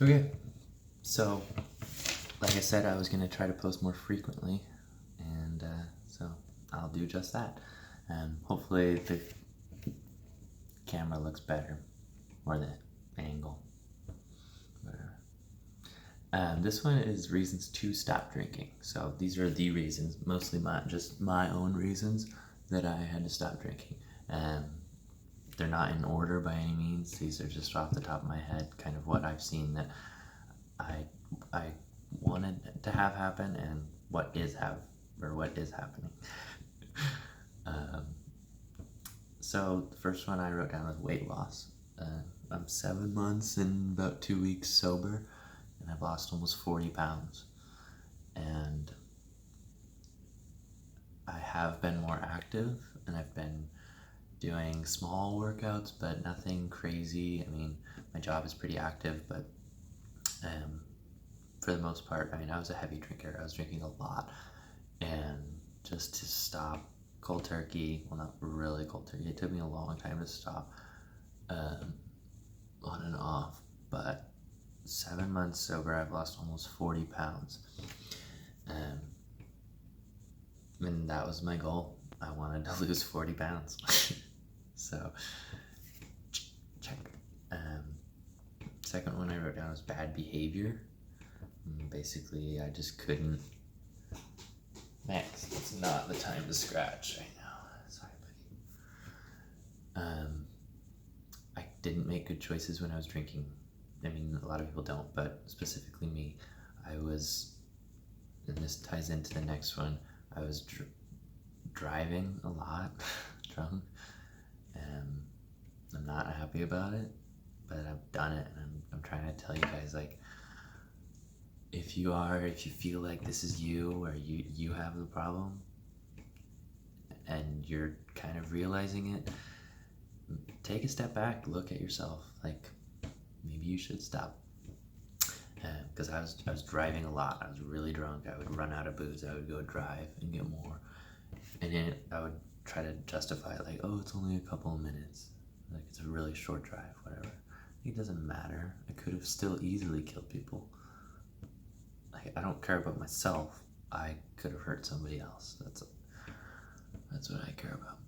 Okay, so like I said, I was gonna try to post more frequently, and so I'll do just that. And hopefully the camera looks better, or the angle, whatever. This one is reasons to stop drinking. So these are the reasons, mostly just my own reasons that I had to stop drinking. They're not in order by any means. These are just off the top of my head, kind of what I've seen that I wanted to have happen and what is happening. um, so the first one I wrote down was weight loss. I'm 7 months and about 2 weeks sober, and I've lost almost 40 pounds. And I have been more active, and I've been doing small workouts, but nothing crazy. I mean, my job is pretty active, but for the most part, I mean, I was a heavy drinker. I was drinking a lot, and just to stop cold turkey, well, not really cold turkey, it took me a long time to stop, on and off, but 7 months sober, I've lost almost 40 pounds. And that was my goal. I wanted to lose 40 pounds. So, check. Second one I wrote down was bad behavior. Basically, I just couldn't. Max, it's not the time to scratch right now. Sorry, buddy. I didn't make good choices when I was drinking. I mean, a lot of people don't, but specifically me. I was, and this ties into the next one, I was driving a lot, drunk. I'm not happy about it, but I've done it, and I'm trying to tell you guys, like, if you feel like this is you, or you have the problem, and you're kind of realizing it, take a step back, look at yourself, like, maybe you should stop. Because I was driving a lot. I was really drunk. I would run out of booze. I would go drive and get more, and then I would try to justify it, like, oh, it's only a couple of minutes, like it's a really short drive, whatever. It doesn't matter. I could have still easily killed people. Like, I don't care about myself. I could have hurt somebody else. That's what I care about.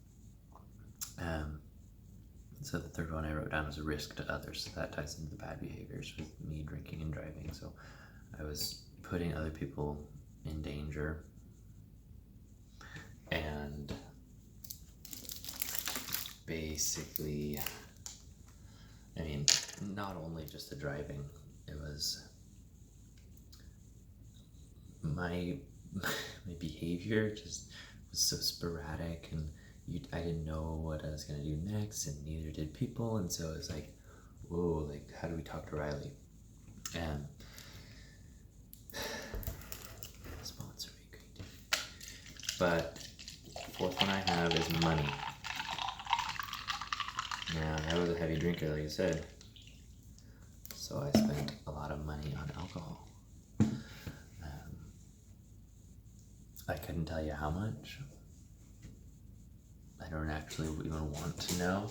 So the third one I wrote down was a risk to others. So that ties into the bad behaviors with me drinking and driving. So I was putting other people in danger, and basically, I mean, not only just the driving, it was my behavior just was so sporadic, and I didn't know what I was gonna do next, and neither did people, and so it was like, whoa, like, how do we talk to Riley? And sponsor me, great. But fourth one I have is money. Now, I was a heavy drinker, like I said, so I spent a lot of money on alcohol. I couldn't tell you how much. I don't actually even want to know.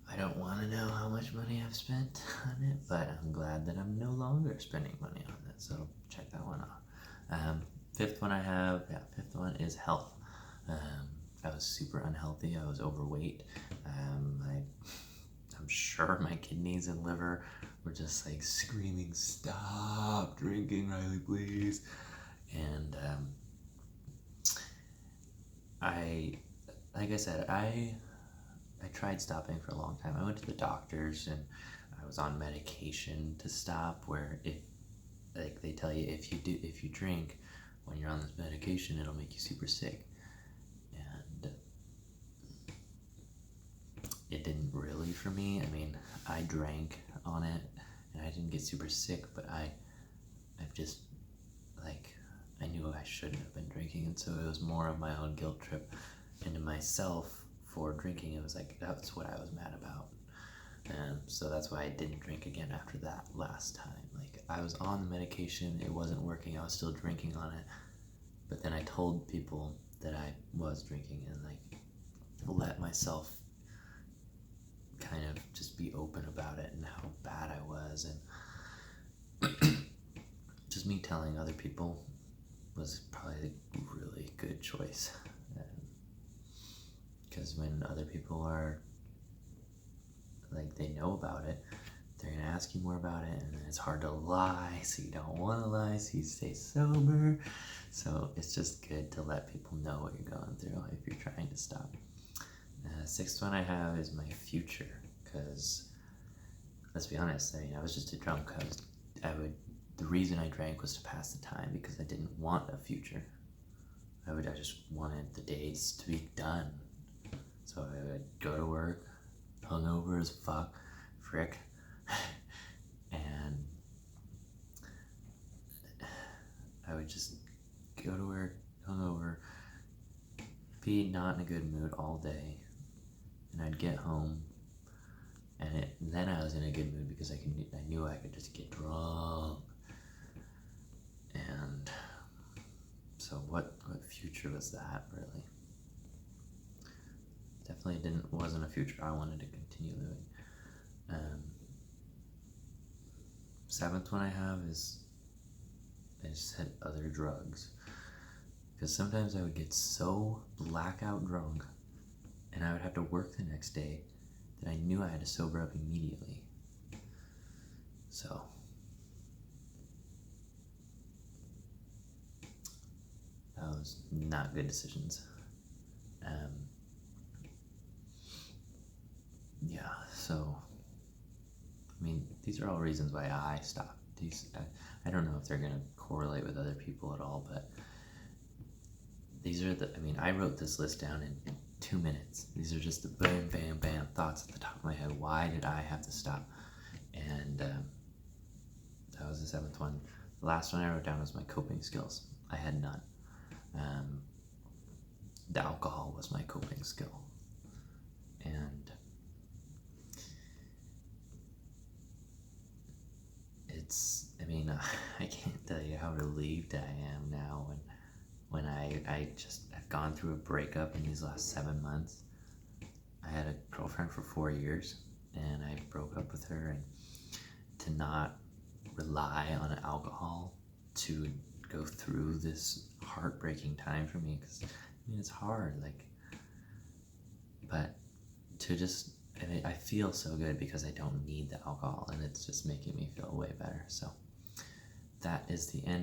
I don't want to know how much money I've spent on it, but I'm glad that I'm no longer spending money on it, so check that one off. Fifth one is health. I was super unhealthy. I was overweight. I'm sure my kidneys and liver were just like screaming, "Stop drinking, Riley, please." And like I said, I tried stopping for a long time. I went to the doctors, and I was on medication to stop, where if, like, they tell you if you drink when you're on this medication, it'll make you super sick. And it didn't really for me. I mean, I drank on it and I didn't get super sick, but I've just, like, I knew I shouldn't have been drinking, and so it was more of my own guilt trip into myself for drinking. It was like, that's what I was mad about. So that's why I didn't drink again after that last time. Like, I was on the medication, it wasn't working, I was still drinking on it, But then I told people that I was drinking and like let myself kind of just be open about it and how bad I was, and just me telling other people was probably a really good choice. Because when other people are like, they know about it, they're gonna ask you more about it, and then it's hard to lie, so you don't want to lie, so you stay sober. So it's just good to let people know what you're going through if you're trying to stop. Sixth one I have is my future, because let's be honest, I was just a drunk. The reason I drank was to pass the time, because I didn't want a future. I just wanted the days to be done. So I would go to work, hungover as fuck, frick, and I would just go to work, hungover, be not in a good mood all day, and I'd get home, and then I was in a good mood because I knew I could just get drunk. And so what future was that, really? Definitely wasn't a future I wanted to continue living. Seventh one I have is, I just said other drugs, because sometimes I would get so blackout drunk and I would have to work the next day that I knew I had to sober up immediately. So that was not good decisions. Yeah, so I mean, these are all reasons why I stopped. I don't know if they're gonna correlate with other people at all, but these are I wrote this list down in 2 minutes. These are just the bam, bam, bam thoughts at the top of my head. Why did I have to stop? And that was the seventh one. The last one I wrote down was my coping skills. I had none. The alcohol was my coping skill. And I can't tell you how relieved I am now when I just have gone through a breakup in these last 7 months. I had a girlfriend for 4 years, and I broke up with her, and to not rely on alcohol to go through this heartbreaking time for me, because it's hard, but to just, I feel so good because I don't need the alcohol, and it's just making me feel way better. So that is the end